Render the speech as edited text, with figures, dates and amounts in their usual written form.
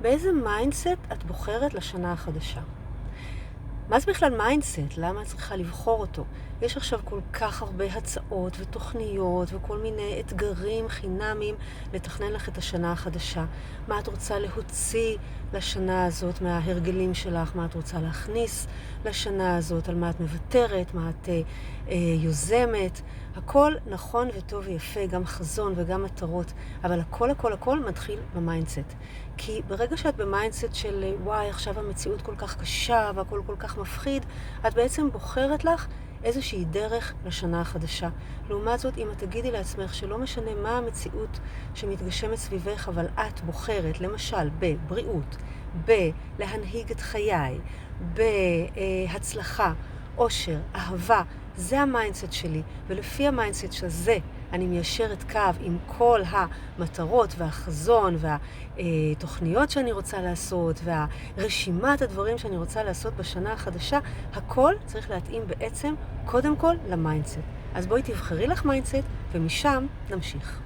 באיזה מיינדסט את בוחרת לשנה החדשה? מה זה בכלל מיינדסט? למה את צריכה לבחור אותו? יש עכשיו כל כך הרבה הצעות ותוכניות וכל מיני אתגרים חינמיים לתכנן לך את השנה החדשה. מה את רוצה להוציא לשנה הזאת מההרגלים שלך? מה את רוצה להכניס לשנה הזאת? על מה את מוותרת? מה את יוזמת? הכל נכון וטוב ויפה, גם חזון וגם מטרות, אבל הכל מתחיל במיינדסט. כי ברגע שאת במיינדסט של וואי, עכשיו המציאות כל כך קשה והכל כל כך מפחיד, את בעצם בוחרת לך איזושהי דרך לשנה החדשה. לעומת זאת, אם את תגידי לעצמך שלא משנה מה המציאות שמתגשמת סביבך, אבל את בוחרת, למשל, בבריאות, בלהנהיג את חיי, בהצלחה, אושר, אהבה, זה המיינדסט שלי, ולפי המיינדסט הזה אני מיישרת קו עם כל המטרות והחזון והתוכניות שאני רוצה לעשות והרשימת הדברים שאני רוצה לעשות בשנה החדשה, הכל צריך להתאים בעצם קודם כל למיינדסט. אז בואי תבחרי לך מיינדסט ומשם נמשיך.